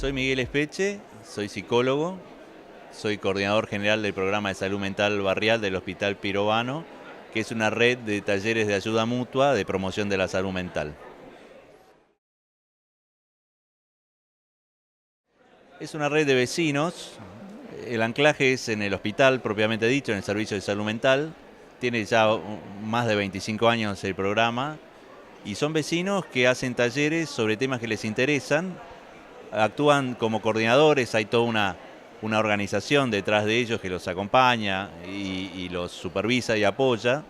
Soy Miguel Espeche, soy psicólogo, soy coordinador general del programa de salud mental barrial del Hospital Pirovano, que es una red de talleres de ayuda mutua de promoción de la salud mental. Es una red de vecinos, el anclaje es en el hospital propiamente dicho, en el servicio de salud mental, tiene ya más de 25 años el programa y son vecinos que hacen talleres sobre temas que les interesan, actúan como coordinadores, hay toda una organización detrás de ellos que los acompaña y los supervisa y apoya.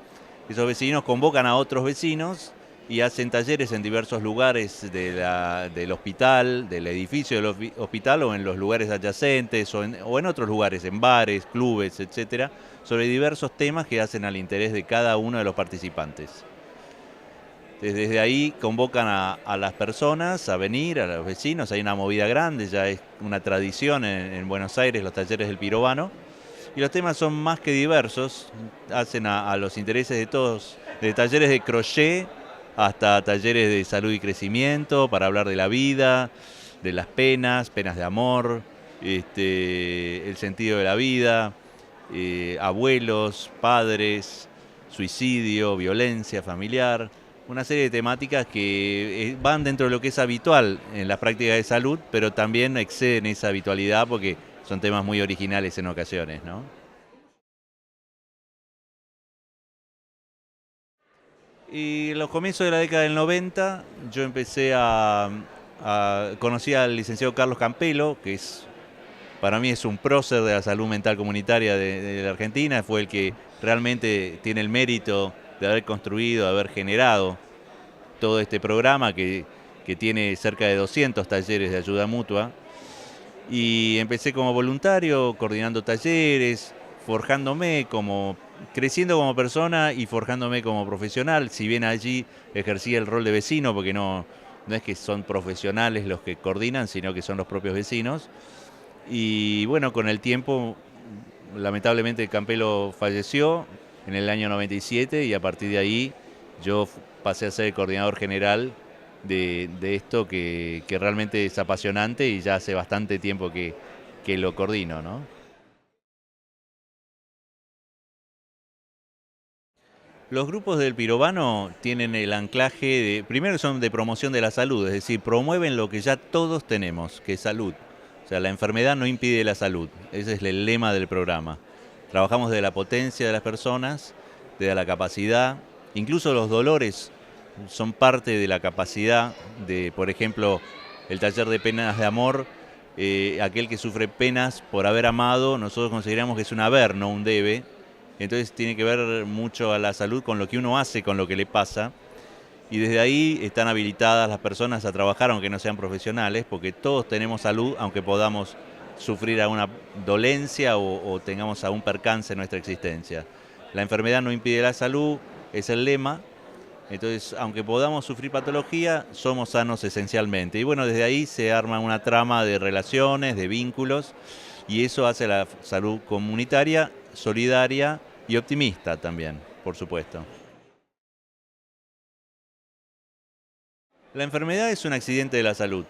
Esos vecinos convocan a otros vecinos y hacen talleres en diversos lugares del hospital, del edificio del hospital o en los lugares adyacentes o en otros lugares, en bares, clubes, etcétera, sobre diversos temas que hacen al interés de cada uno de los participantes. Desde ahí convocan a las personas a venir, a los vecinos, hay una movida grande, ya es una tradición en Buenos Aires los talleres del Pirovano, y los temas son más que diversos, hacen a los intereses de todos, de talleres de crochet hasta talleres de salud y crecimiento, para hablar de la vida, de las penas de amor, el sentido de la vida, abuelos, padres, suicidio, violencia familiar, una serie de temáticas que van dentro de lo que es habitual en las prácticas de salud, pero también exceden esa habitualidad porque son temas muy originales en ocasiones, ¿no? Y en los comienzos de la década del 90 yo empecé conocí al licenciado Carlos Campelo, que para mí es un prócer de la salud mental comunitaria de la Argentina, fue el que realmente tiene el mérito de haber construido, de haber generado todo este programa que tiene cerca de 200 talleres de ayuda mutua. Y empecé como voluntario, coordinando talleres, forjándome creciendo como persona y forjándome como profesional, si bien allí ejercía el rol de vecino, porque no es que son profesionales los que coordinan, sino que son los propios vecinos. Y bueno, con el tiempo, lamentablemente Campelo falleció en el año 97 y a partir de ahí yo pasé a ser el coordinador general de esto que realmente es apasionante y ya hace bastante tiempo que lo coordino, ¿no? Los grupos del Pirovano tienen el anclaje primero son de promoción de la salud, es decir, promueven lo que ya todos tenemos, que es salud. O sea, la enfermedad no impide la salud, ese es el lema del programa. Trabajamos de la potencia de las personas, de la capacidad, incluso los dolores son parte de la capacidad de, por ejemplo, el taller de penas de amor, aquel que sufre penas por haber amado, nosotros consideramos que es un haber, no un debe. Entonces tiene que ver mucho a la salud con lo que uno hace, con lo que le pasa. Y desde ahí están habilitadas las personas a trabajar, aunque no sean profesionales, porque todos tenemos salud, aunque podamos sufrir alguna dolencia o tengamos algún percance en nuestra existencia. La enfermedad no impide la salud, es el lema. Entonces, aunque podamos sufrir patología, somos sanos esencialmente. Y bueno, desde ahí se arma una trama de relaciones, de vínculos, y eso hace la salud comunitaria, solidaria y optimista también, por supuesto. La enfermedad es un accidente de la salud.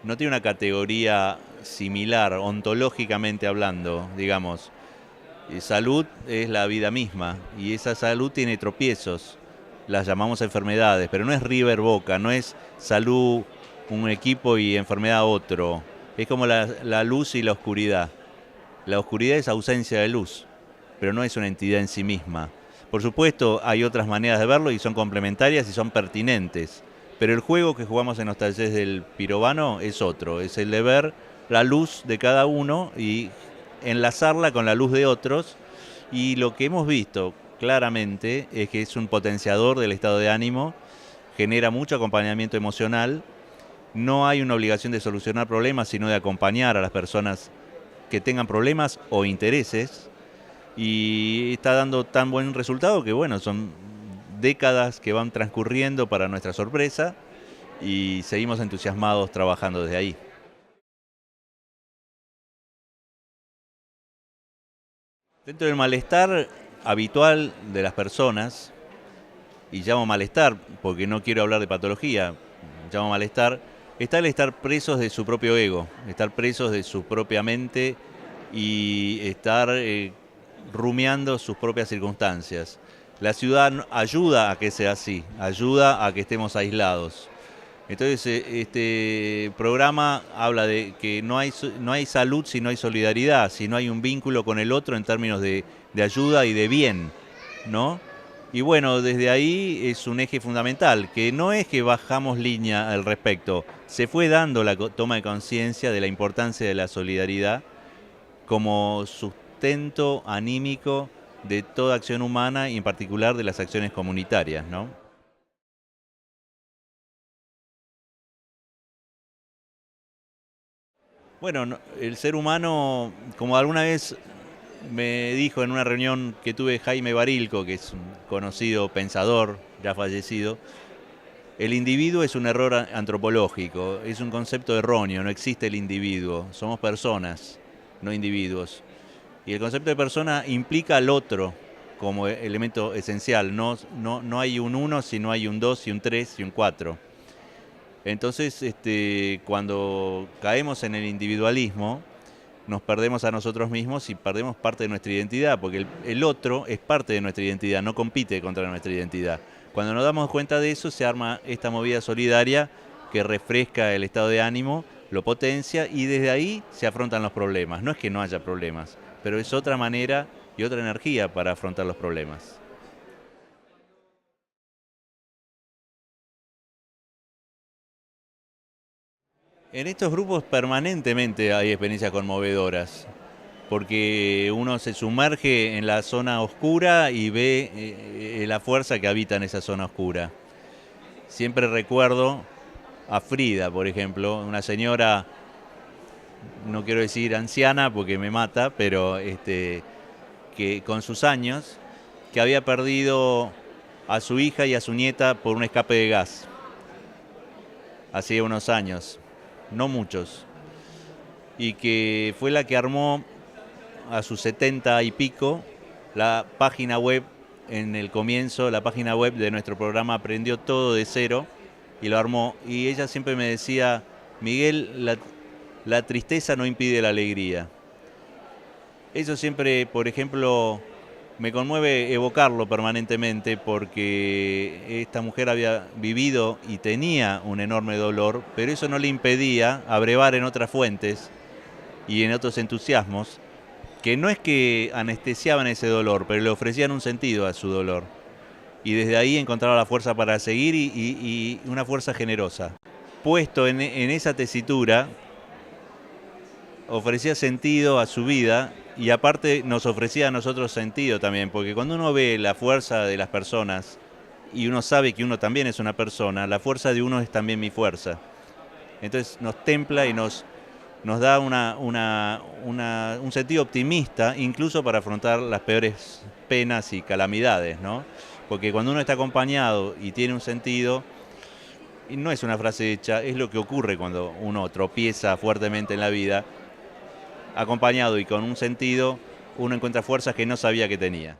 No tiene una categoría similar, ontológicamente hablando, digamos. Salud es la vida misma y esa salud tiene tropiezos. Las llamamos enfermedades, pero no es River Boca, no es salud un equipo y enfermedad otro. Es como la luz y la oscuridad. La oscuridad es ausencia de luz, pero no es una entidad en sí misma. Por supuesto, hay otras maneras de verlo y son complementarias y son pertinentes. Pero el juego que jugamos en los talleres del Pirovano es otro, es el de ver la luz de cada uno y enlazarla con la luz de otros. Y lo que hemos visto claramente es que es un potenciador del estado de ánimo, genera mucho acompañamiento emocional. No hay una obligación de solucionar problemas, sino de acompañar a las personas que tengan problemas o intereses. Y está dando tan buen resultado que, bueno, son décadas que van transcurriendo para nuestra sorpresa y seguimos entusiasmados trabajando desde ahí. Dentro del malestar habitual de las personas, y llamo malestar porque no quiero hablar de patología, llamo malestar, está el estar presos de su propio ego, estar presos de su propia mente y estar rumiando sus propias circunstancias. La ciudad ayuda a que sea así, ayuda a que estemos aislados. Entonces, este programa habla de que no hay salud si no hay solidaridad, si no hay un vínculo con el otro en términos de ayuda y de bien, ¿no? Y bueno, desde ahí es un eje fundamental, que no es que bajamos línea al respecto, se fue dando la toma de conciencia de la importancia de la solidaridad como sustento anímico de toda acción humana y en particular de las acciones comunitarias, ¿no? Bueno, el ser humano, como alguna vez me dijo en una reunión que tuve Jaime Barilco, que es un conocido pensador ya fallecido, el individuo es un error antropológico, es un concepto erróneo, no existe el individuo, somos personas, no individuos. Y el concepto de persona implica al otro como elemento esencial, no hay un uno, sino hay un dos y un tres y un cuatro. Entonces, cuando caemos en el individualismo, nos perdemos a nosotros mismos y perdemos parte de nuestra identidad, porque el otro es parte de nuestra identidad, no compite contra nuestra identidad. Cuando nos damos cuenta de eso, se arma esta movida solidaria que refresca el estado de ánimo, lo potencia y desde ahí se afrontan los problemas. No es que no haya problemas, pero es otra manera y otra energía para afrontar los problemas. En estos grupos permanentemente hay experiencias conmovedoras, porque uno se sumerge en la zona oscura y ve la fuerza que habita en esa zona oscura. Siempre recuerdo a Frida, por ejemplo, una señora, no quiero decir anciana porque me mata, pero que con sus años, que había perdido a su hija y a su nieta por un escape de gas, hacía unos años, no muchos, y que fue la que armó a sus 70 y pico la página web. En el comienzo, la página web de nuestro programa aprendió todo de cero y lo armó. Y ella siempre me decía, Miguel, la tristeza no impide la alegría. Eso siempre, por ejemplo, me conmueve evocarlo permanentemente porque esta mujer había vivido y tenía un enorme dolor, pero eso no le impedía abrevar en otras fuentes y en otros entusiasmos que no es que anestesiaban ese dolor, pero le ofrecían un sentido a su dolor. Y desde ahí encontraba la fuerza para seguir y una fuerza generosa. Puesto en esa tesitura, ofrecía sentido a su vida y aparte nos ofrecía a nosotros sentido también, porque cuando uno ve la fuerza de las personas y uno sabe que uno también es una persona, la fuerza de uno es también mi fuerza. Entonces nos templa y nos da un sentido optimista, incluso para afrontar las peores penas y calamidades, ¿no? Porque cuando uno está acompañado y tiene un sentido, y no es una frase hecha, es lo que ocurre cuando uno tropieza fuertemente en la vida, acompañado y con un sentido, uno encuentra fuerzas que no sabía que tenía.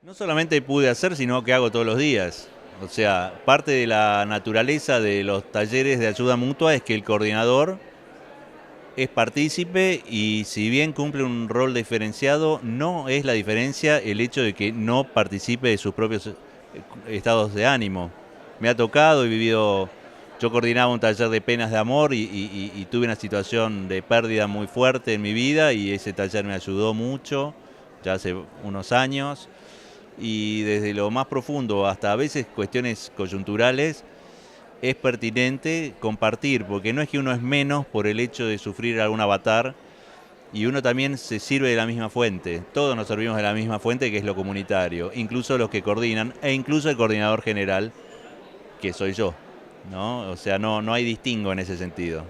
No solamente pude hacer, sino que hago todos los días. O sea, parte de la naturaleza de los talleres de ayuda mutua es que el coordinador es partícipe y si bien cumple un rol diferenciado, no es la diferencia el hecho de que no participe de sus propios estados de ánimo. Me ha tocado, he vivido, yo coordinaba un taller de penas de amor y tuve una situación de pérdida muy fuerte en mi vida y ese taller me ayudó mucho, ya hace unos años, y desde lo más profundo hasta a veces cuestiones coyunturales, es pertinente compartir, porque no es que uno es menos por el hecho de sufrir algún avatar, y uno también se sirve de la misma fuente. Todos nos servimos de la misma fuente, que es lo comunitario, incluso los que coordinan, e incluso el coordinador general, que soy yo, ¿no? O sea, no hay distingo en ese sentido.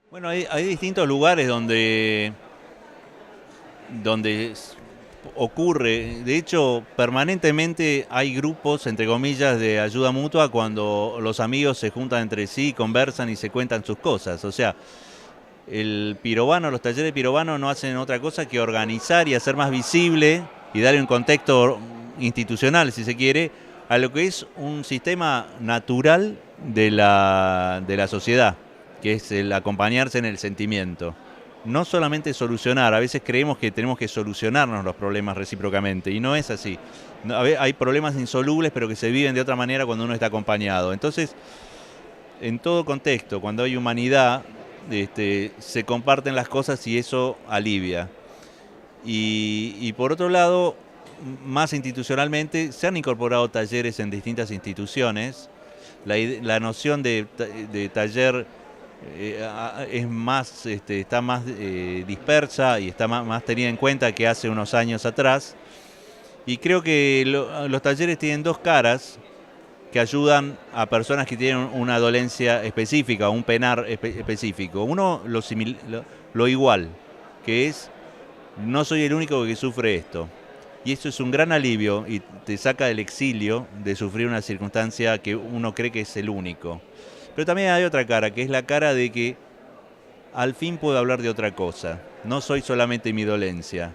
Bueno, hay distintos lugares donde ocurre, de hecho, permanentemente hay grupos, entre comillas, de ayuda mutua cuando los amigos se juntan entre sí, conversan y se cuentan sus cosas. O sea, el pirobano, los talleres de pirobano no hacen otra cosa que organizar y hacer más visible y darle un contexto institucional, si se quiere, a lo que es un sistema natural de la sociedad, que es el acompañarse en el sentimiento. No solamente solucionar, a veces creemos que tenemos que solucionarnos los problemas recíprocamente, y no es así. Hay problemas insolubles, pero que se viven de otra manera cuando uno está acompañado. Entonces, en todo contexto, cuando hay humanidad, se comparten las cosas y eso alivia. Y por otro lado, más institucionalmente, se han incorporado talleres en distintas instituciones. La noción de taller es más, está más dispersa y está más tenida en cuenta que hace unos años atrás. Y creo que los talleres tienen dos caras que ayudan a personas que tienen una dolencia específica, un penar específico. Uno, lo igual, que es, no soy el único que sufre esto. Y eso es un gran alivio y te saca del exilio de sufrir una circunstancia que uno cree que es el único. Pero también hay otra cara, que es la cara de que al fin puedo hablar de otra cosa. No soy solamente mi dolencia.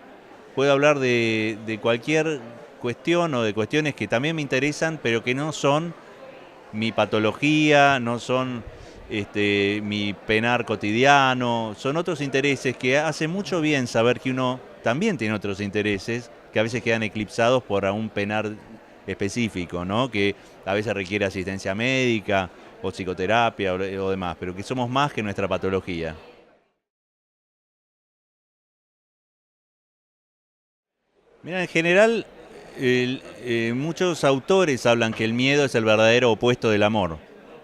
Puedo hablar de cualquier cuestión o de cuestiones que también me interesan, pero que no son mi patología, no son mi penar cotidiano, son otros intereses que hace mucho bien saber que uno también tiene otros intereses que a veces quedan eclipsados por un penar específico, ¿no? Que a veces requiere asistencia médica o psicoterapia o demás, pero que somos más que nuestra patología. Mira, en general, muchos autores hablan que el miedo es el verdadero opuesto del amor,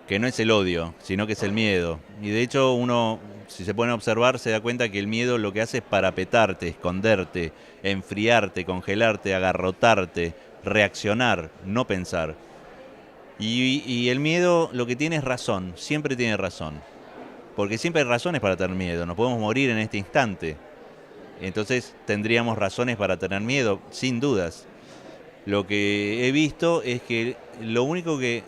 que no es el odio, sino que es el miedo. Y de hecho uno, si se pone a observar, se da cuenta que el miedo lo que hace es parapetarte, esconderte, enfriarte, congelarte, agarrotarte, reaccionar, no pensar. Y el miedo lo que tiene es razón, siempre tiene razón. Porque siempre hay razones para tener miedo, nos podemos morir en este instante. Entonces tendríamos razones para tener miedo, sin dudas. Lo que he visto es que lo único que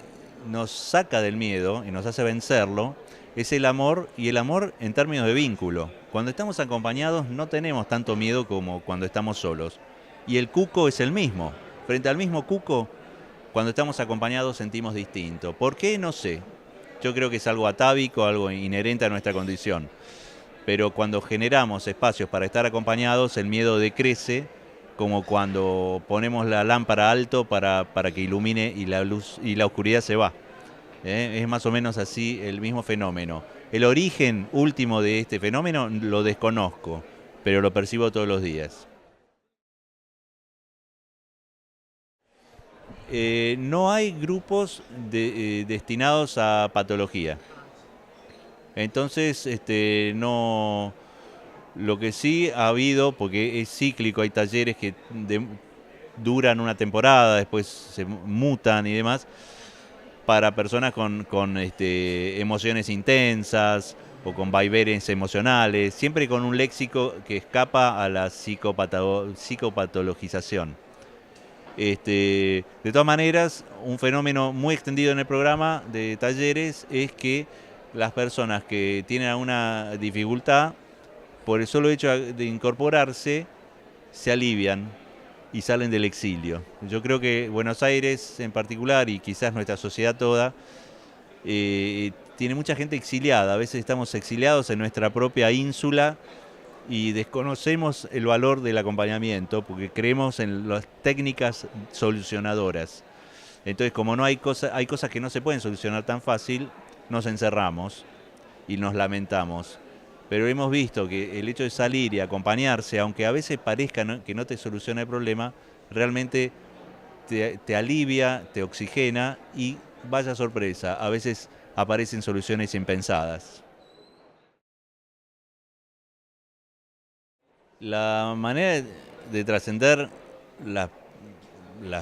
nos saca del miedo y nos hace vencerlo es el amor, y el amor en términos de vínculo. Cuando estamos acompañados no tenemos tanto miedo como cuando estamos solos. Y el cuco es el mismo. Frente al mismo cuco, cuando estamos acompañados sentimos distinto. ¿Por qué? No sé. Yo creo que es algo atávico, algo inherente a nuestra condición. Pero cuando generamos espacios para estar acompañados, el miedo decrece, como cuando ponemos la lámpara alto para que ilumine y la luz y la oscuridad se va. Es más o menos así el mismo fenómeno. El origen último de este fenómeno lo desconozco, pero lo percibo todos los días. No hay grupos destinados a patología. Entonces, no. Lo que sí ha habido, porque es cíclico, hay talleres que duran una temporada, después se mutan y demás, para personas con emociones intensas o con vaivenes emocionales, siempre con un léxico que escapa a la psicopatologización. De todas maneras, un fenómeno muy extendido en el programa de talleres es que las personas que tienen alguna dificultad, por el solo hecho de incorporarse, se alivian y salen del exilio. Yo creo que Buenos Aires en particular, y quizás nuestra sociedad toda, tiene mucha gente exiliada. A veces estamos exiliados en nuestra propia ínsula y desconocemos el valor del acompañamiento porque creemos en las técnicas solucionadoras. Entonces, como no hay cosas que no se pueden solucionar tan fácil, nos encerramos y nos lamentamos. Pero hemos visto que el hecho de salir y acompañarse, aunque a veces parezca que no te soluciona el problema, realmente te alivia, te oxigena y, vaya sorpresa, a veces aparecen soluciones impensadas. La manera de trascender las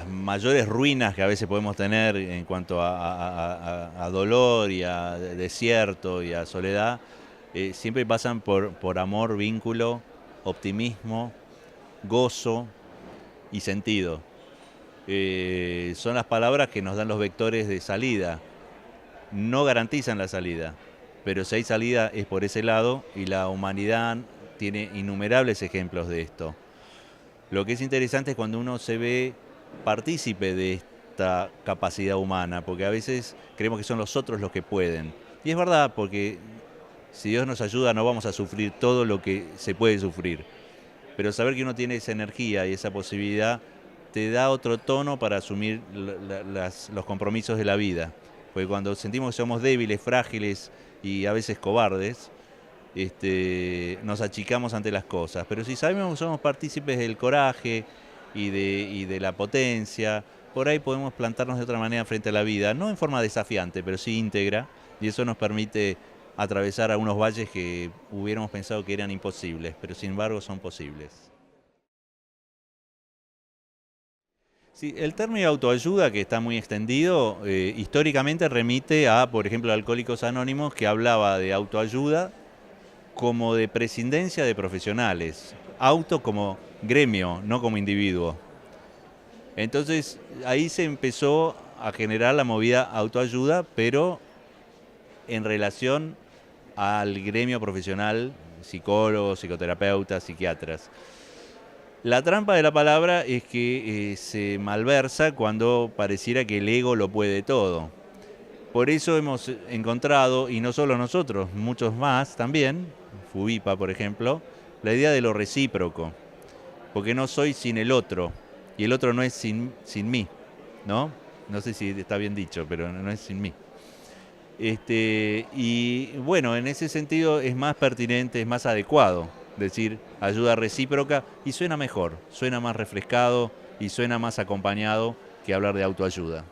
mayores ruinas que a veces podemos tener en cuanto a dolor y a desierto y a soledad, siempre pasan por amor, vínculo, optimismo, gozo y sentido. Son las palabras que nos dan los vectores de salida. No garantizan la salida, pero si hay salida es por ese lado y la humanidad tiene innumerables ejemplos de esto. Lo que es interesante es cuando uno se ve partícipe de esta capacidad humana, porque a veces creemos que son los otros los que pueden. Y es verdad, porque si Dios nos ayuda no vamos a sufrir todo lo que se puede sufrir. Pero saber que uno tiene esa energía y esa posibilidad te da otro tono para asumir los compromisos de la vida. Porque cuando sentimos que somos débiles, frágiles y a veces cobardes, nos achicamos ante las cosas. Pero si sabemos que somos partícipes del coraje y de la potencia, por ahí podemos plantarnos de otra manera frente a la vida, no en forma desafiante, pero sí íntegra, y eso nos permite atravesar algunos valles que hubiéramos pensado que eran imposibles, pero sin embargo son posibles. Sí, el término autoayuda, que está muy extendido, históricamente remite a, por ejemplo, Alcohólicos Anónimos, que hablaba de autoayuda como de prescindencia de profesionales, auto como gremio, no como individuo. Entonces ahí se empezó a generar la movida autoayuda, pero en relación al gremio profesional, psicólogos, psicoterapeutas, psiquiatras. La trampa de la palabra es que se malversa cuando pareciera que el ego lo puede todo. Por eso hemos encontrado, y no solo nosotros, muchos más también, FUBIPA por ejemplo, la idea de lo recíproco, porque no soy sin el otro, y el otro no es sin mí, ¿no? No sé si está bien dicho, pero no es sin mí. Y bueno, en ese sentido es más pertinente, es más adecuado decir ayuda recíproca y suena mejor, suena más refrescado y suena más acompañado que hablar de autoayuda.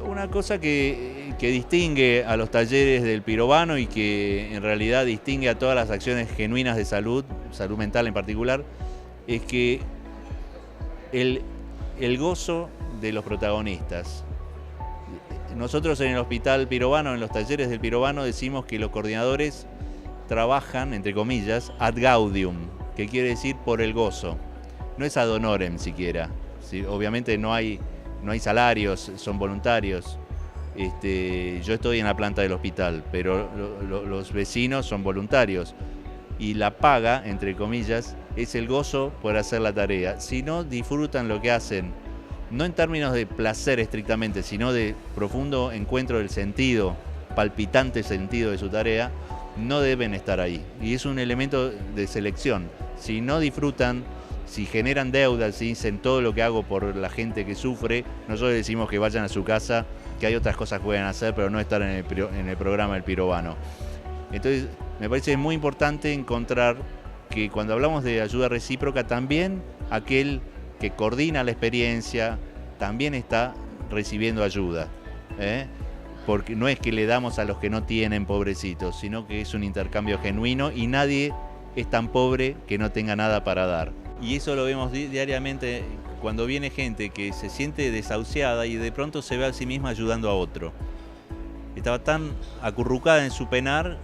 Una cosa que distingue a los talleres del pirobano y que en realidad distingue a todas las acciones genuinas de salud mental en particular, es que el gozo de los protagonistas. Nosotros en el Hospital Pirobano, en los talleres del pirobano, decimos que los coordinadores trabajan, entre comillas, ad gaudium, que quiere decir por el gozo. No es ad honorem siquiera. ¿Sí? Obviamente no hay salarios, son voluntarios. Yo estoy en la planta del hospital, pero los vecinos son voluntarios. Y la paga, entre comillas, es el gozo por hacer la tarea. Si no disfrutan lo que hacen, no en términos de placer estrictamente, sino de profundo encuentro del sentido, palpitante sentido de su tarea, no deben estar ahí. Y es un elemento de selección. Si no disfrutan, si generan deudas, si dicen todo lo que hago por la gente que sufre, nosotros decimos que vayan a su casa, que hay otras cosas que pueden hacer, pero no estar en el programa del pirobano. Entonces, me parece muy importante encontrar que cuando hablamos de ayuda recíproca, también aquel que coordina la experiencia también está recibiendo ayuda. Porque no es que le damos a los que no tienen, pobrecitos, sino que es un intercambio genuino y nadie es tan pobre que no tenga nada para dar. Y eso lo vemos diariamente cuando viene gente que se siente desahuciada y de pronto se ve a sí misma ayudando a otro. Estaba tan acurrucada en su penar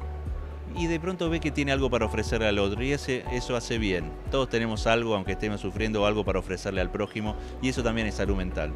y de pronto ve que tiene algo para ofrecerle al otro y eso hace bien. Todos tenemos algo, aunque estemos sufriendo, algo para ofrecerle al prójimo y eso también es salud mental.